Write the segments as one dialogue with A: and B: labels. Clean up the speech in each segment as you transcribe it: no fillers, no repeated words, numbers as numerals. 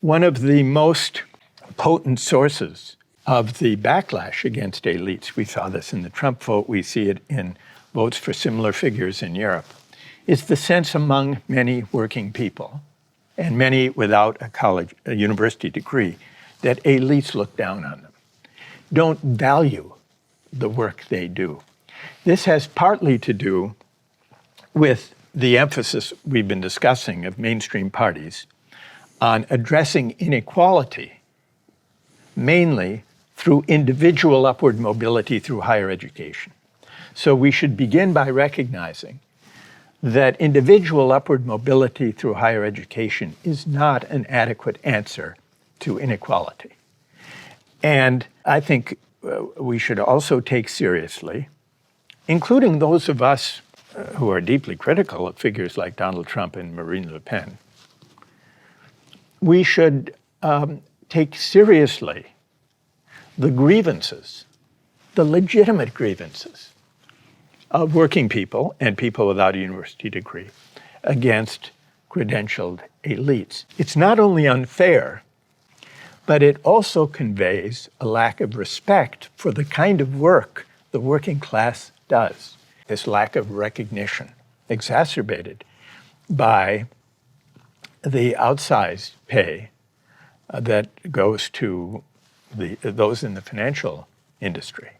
A: One of the most potent sources of the backlash against elites, we saw this in the Trump vote, we see it in votes for similar figures in Europe, is the sense among many working people, and many without a university degree, that elites look down on them, don't value the work they do. This has partly to do with the emphasis we've been discussing of mainstream parties on addressing inequality, mainly through individual upward mobility through higher education. So we should begin by recognizing that individual upward mobility through higher education is not an adequate answer to inequality. And I think we should also take seriously, including those of us who are deeply critical of figures like Donald Trump and Marine Le Pen, we should take seriously the grievances, the legitimate grievances of working people and people without a university degree against credentialed elites. It's not only unfair, but it also conveys a lack of respect for the kind of work the working class does. This lack of recognition, exacerbated by the outsized pay that goes to those in the financial industry.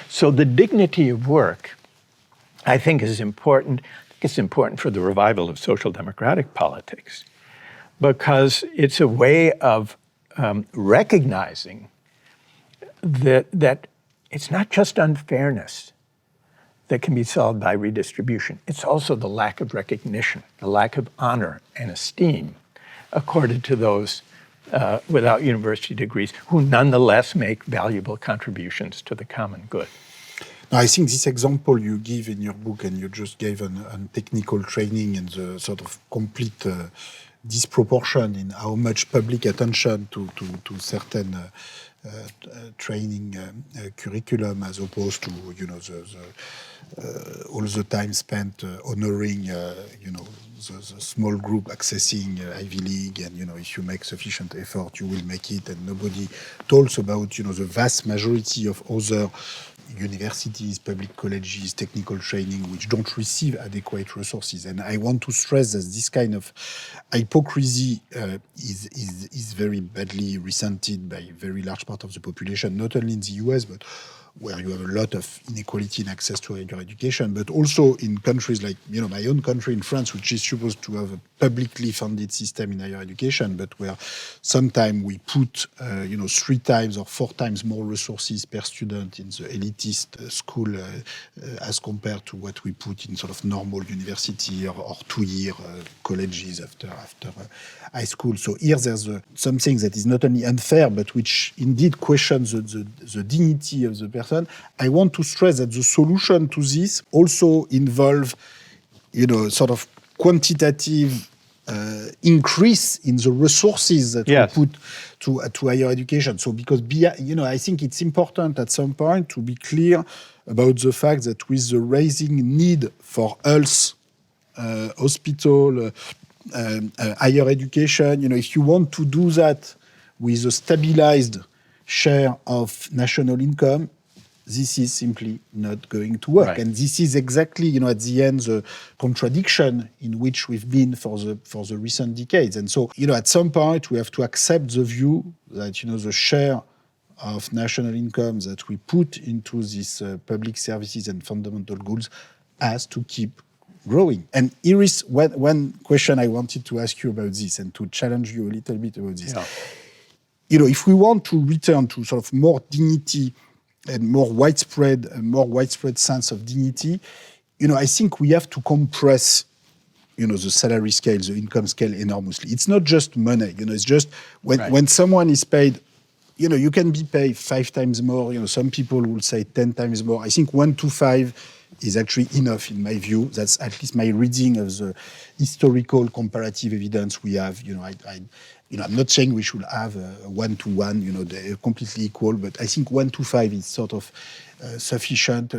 A: So the dignity of work, I think, is important. I think it's important for the revival of social democratic politics because it's a way of recognizing that it's not just unfairness that can be solved by redistribution. It's also the lack of recognition, the lack of honor and esteem accorded to those without university degrees who nonetheless make valuable contributions to the common good.
B: Now, I think this example you give in your book and you just gave on technical training and the sort of complete disproportion in how much public attention to certain training curriculum as opposed to all the time spent honoring the small group accessing Ivy League, and if you make sufficient effort you will make it, and nobody talks about the vast majority of other universities, public colleges, technical training, which don't receive adequate resources. And I want to stress that this kind of hypocrisy is very badly resented by a very large part of the population, not only in the US, but where you have a lot of inequality in access to higher education, but also in countries like, my own country in France, which is supposed to have a publicly funded system in higher education, but where sometimes we put, 3 times or 4 times more resources per student in the elitist school as compared to what we put in sort of normal university or 2-year colleges after high school. So here there's something that is not only unfair, but which indeed questions the dignity of the person. I want to stress that the solution to this also involve, sort of quantitative increase in the resources that
A: Yes.
B: we put to higher education. So because, I think it's important at some point to be clear about the fact that with the rising need for health, hospital, higher education, if you want to do that with a stabilized share of national income, this is simply not going to work.
A: Right.
B: And this is exactly, at the end, the contradiction in which we've been for the recent decades. And so, at some point, we have to accept the view that, the share of national income that we put into these public services and fundamental goods has to keep growing. And here is one question I wanted to ask you about this and to challenge you a little bit about this.
A: Yeah.
B: If we want to return to sort of more dignity and more widespread sense of dignity, I think we have to compress, the salary scale, the income scale enormously. It's not just money, it's just when someone is paid, you can be paid 5 times more, some people will say 10 times more. I think 1 to 5 is actually enough in my view. That's at least my reading of the historical comparative evidence we have. I'm not saying we should have a 1-to-1, they're completely equal, but I think 1-to-5 is sort of sufficient.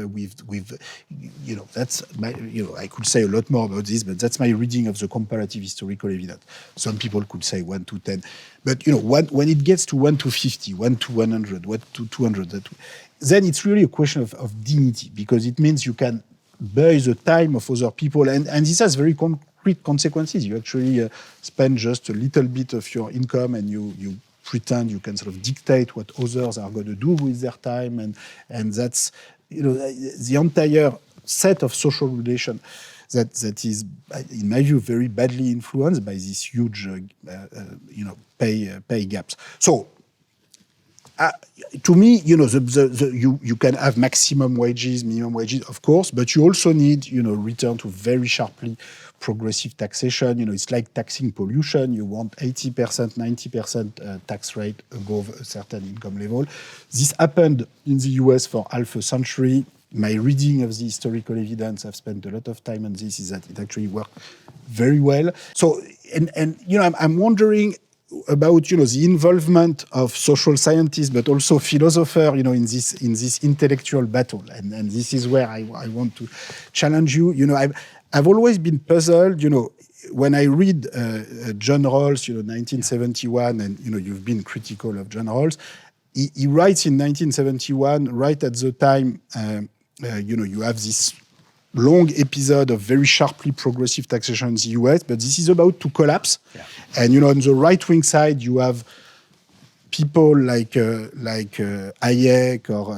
B: That's my, I could say a lot more about this, but that's my reading of the comparative historical evidence. Some people could say 1-to-10, but when it gets to 1-to-50, 1-to-100, 1-to-200, then it's really a question of dignity, because it means you can buy the time of other people, and this has very concrete consequences. You actually spend just a little bit of your income, and you pretend you can sort of dictate what others are going to do with their time, and that's the entire set of social relations that is, in my view, very badly influenced by these huge pay gaps. So. To me, you can have maximum wages, minimum wages, of course, but you also need, return to very sharply progressive taxation. It's like taxing pollution. You want 80%, 90% tax rate above a certain income level. This happened in the US for half a century. My reading of the historical evidence, I've spent a lot of time on this, is that it actually worked very well. So, I'm wondering about the involvement of social scientists, but also philosophers, in this intellectual battle, and this is where I want to challenge you. I've always been puzzled. When I read John Rawls, 1971, and you've been critical of John Rawls. He writes in 1971, right at the time, you have this long episode of very sharply progressive taxation in the US, but this is about to collapse. Yeah. And, on the right-wing side, you have people like Hayek or,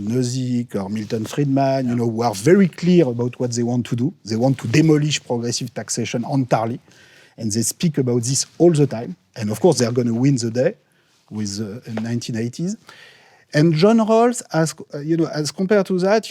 B: Nozick or Milton Friedman, who are very clear about what they want to do. They want to demolish progressive taxation entirely. And they speak about this all the time. And, of course, they're going to win the day with the 1980s. And John Rawls, as compared to that,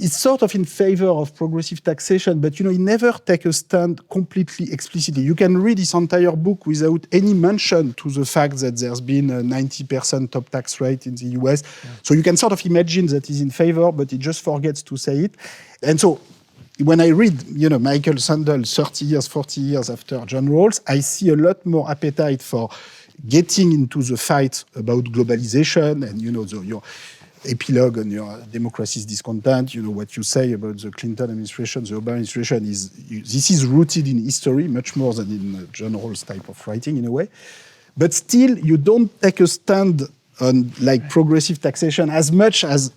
B: is sort of in favor of progressive taxation, but, he never take a stand completely explicitly. You can read his entire book without any mention to the fact that there's been a 90% top tax rate in the US. Yeah. So you can sort of imagine that he's in favor, but he just forgets to say it. And so when I read, Michael Sandel 30 years, 40 years after John Rawls, I see a lot more appetite for getting into the fight about globalization and, your epilogue on your democracy's discontent, what you say about the Clinton administration, the Obama administration, this is rooted in history much more than in John Rawls type of writing in a way. But still, you don't take a stand on progressive taxation as much as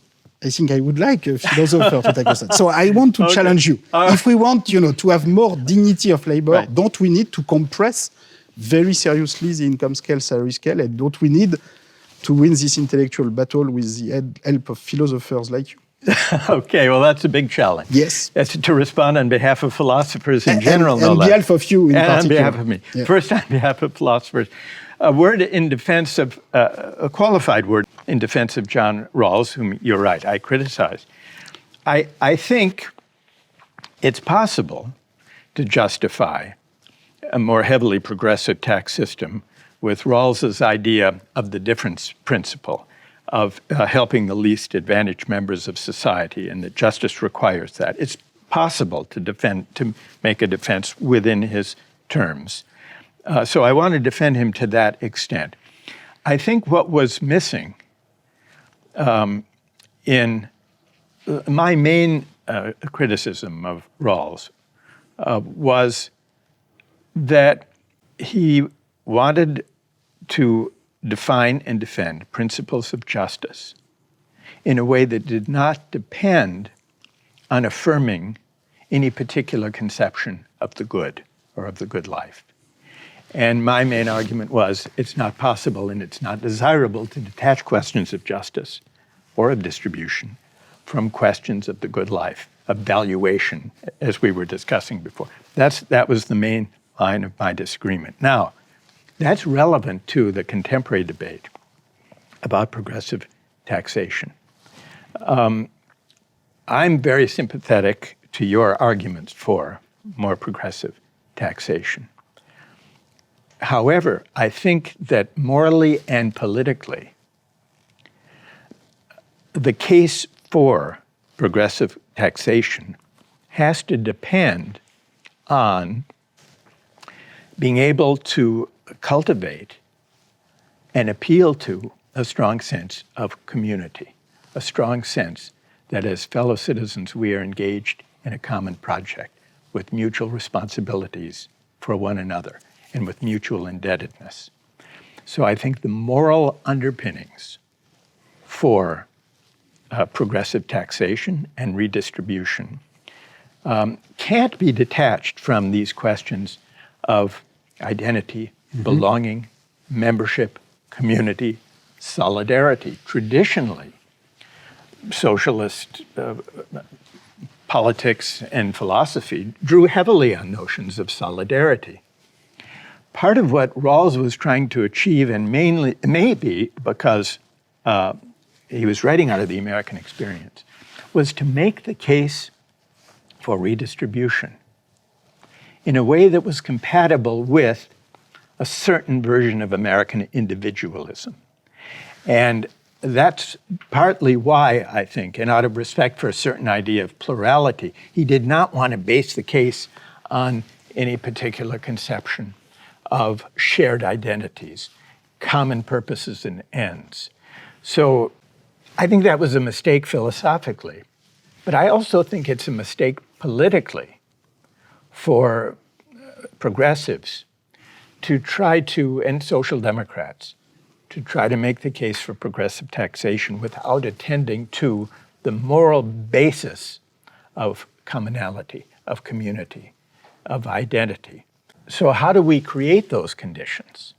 B: I think I would like a philosopher to take a stand. So I want to challenge you. If we want, to have more dignity of labor, right, don't we need to compress very seriously the income scale, salary scale, and don't we need to win this intellectual battle with the help of philosophers like you?
A: Okay, well, that's a big challenge.
B: Yes.
A: That's to respond on behalf of philosophers in general,
B: and on behalf of you in particular.
A: And on behalf of me. Yeah. First, on behalf of philosophers. A word in defense of, a qualified word in defense of John Rawls, whom you're right, I criticized. I think it's possible to justify a more heavily progressive tax system with Rawls's idea of the difference principle of helping the least advantaged members of society, and that justice requires that. It's possible to make a defense within his terms. So I want to defend him to that extent. I think what was missing in my main criticism of Rawls was that he wanted to define and defend principles of justice in a way that did not depend on affirming any particular conception of the good or of the good life. And my main argument was it's not possible and it's not desirable to detach questions of justice or of distribution from questions of the good life, of valuation, as we were discussing before. That was the main line of my disagreement. Now, that's relevant to the contemporary debate about progressive taxation. I'm very sympathetic to your arguments for more progressive taxation. However, I think that morally and politically, the case for progressive taxation has to depend on being able to cultivate and appeal to a strong sense of community, a strong sense that as fellow citizens we are engaged in a common project with mutual responsibilities for one another and with mutual indebtedness. So I think the moral underpinnings for progressive taxation and redistribution can't be detached from these questions of identity, belonging, membership, community, solidarity. Traditionally, socialist politics and philosophy drew heavily on notions of solidarity. Part of what Rawls was trying to achieve, and mainly maybe because he was writing out of the American experience, was to make the case for redistribution in a way that was compatible with a certain version of American individualism. And that's partly why, I think, and out of respect for a certain idea of plurality, he did not want to base the case on any particular conception of shared identities, common purposes and ends. So I think that was a mistake philosophically, but I also think it's a mistake politically for progressives to try to, and social democrats, to try to make the case for progressive taxation without attending to the moral basis of commonality, of community, of identity. So how do we create those conditions?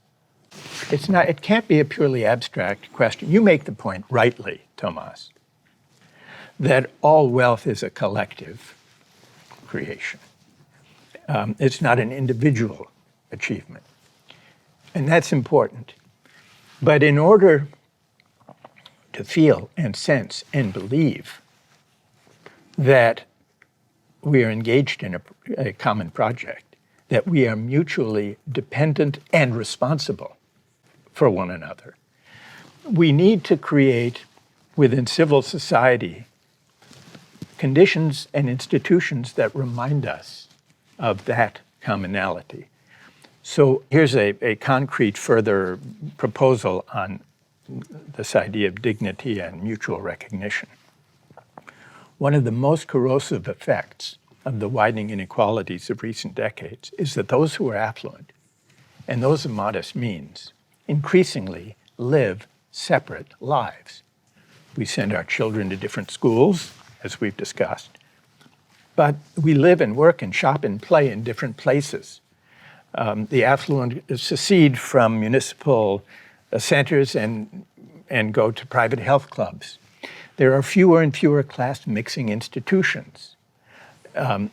A: It can't be a purely abstract question. You make the point rightly, Thomas, that all wealth is a collective creation. It's not an individual achievement. And that's important. But in order to feel and sense and believe that we are engaged in a common project, that we are mutually dependent and responsible for one another, we need to create within civil society conditions and institutions that remind us of that commonality. So here's a concrete further proposal on this idea of dignity and mutual recognition. One of the most corrosive effects of the widening inequalities of recent decades is that those who are affluent and those of modest means increasingly live separate lives. We send our children to different schools, as we've discussed, but we live and work and shop and play in different places. The affluent secede from municipal centers and go to private health clubs. There are fewer and fewer class mixing institutions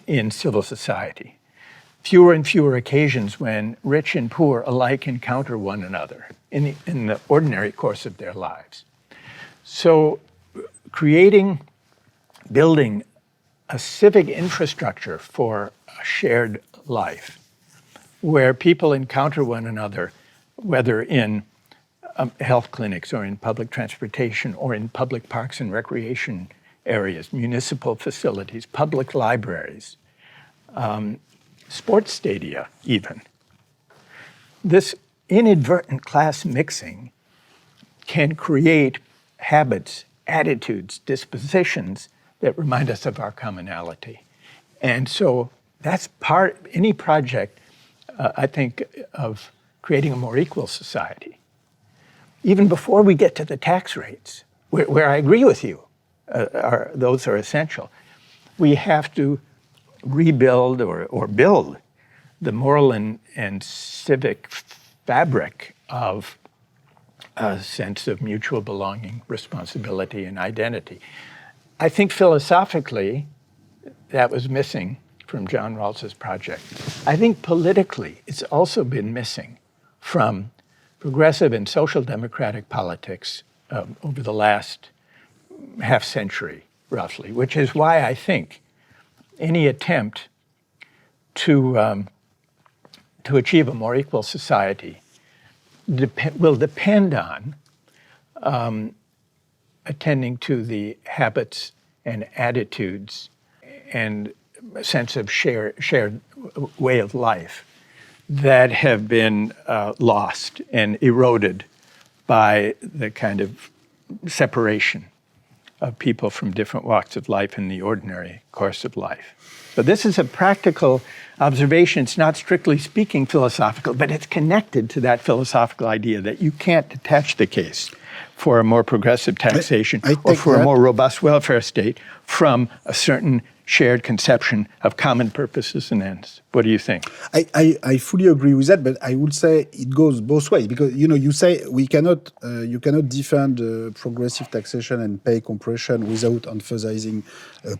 A: in civil society. Fewer and fewer occasions when rich and poor alike encounter one another in the ordinary course of their lives. So building a civic infrastructure for a shared life where people encounter one another, whether in health clinics or in public transportation or in public parks and recreation areas, municipal facilities, public libraries, sports stadia even. This inadvertent class mixing can create habits, attitudes, dispositions that remind us of our commonality. And so that's any project, I think, of creating a more equal society. Even before we get to the tax rates, where I agree with you, those are essential. We have to rebuild or build the moral and civic fabric of a sense of mutual belonging, responsibility, and identity. I think philosophically, that was missing from John Rawls's project. I think politically, it's also been missing from progressive and social democratic politics over the last half century, roughly, which is why I think any attempt to achieve a more equal society will depend on attending to the habits and attitudes and a sense of shared way of life that have been lost and eroded by the kind of separation of people from different walks of life in the ordinary course of life. So this is a practical observation. It's not strictly speaking philosophical, but it's connected to that philosophical idea that you can't detach the case for a more progressive taxation or for a more robust welfare state from a certain shared conception of common purposes and ends. What do you think?
B: I fully agree with that, but I would say it goes both ways because you say you cannot defend progressive taxation and pay compression without emphasizing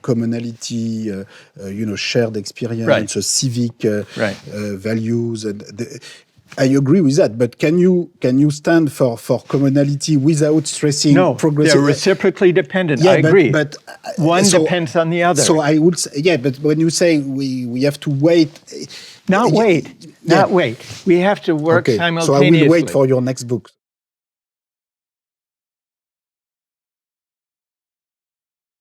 B: commonality, shared experience,
A: right.
B: Civic
A: right.
B: Values, and I agree with that. But can you stand for commonality without stressing progressive?
A: No, they're reciprocally dependent. I agree. But one depends on the other.
B: So I would say, but when you say we have to wait.
A: Not wait. We have to work simultaneously.
B: So I will wait for your next book.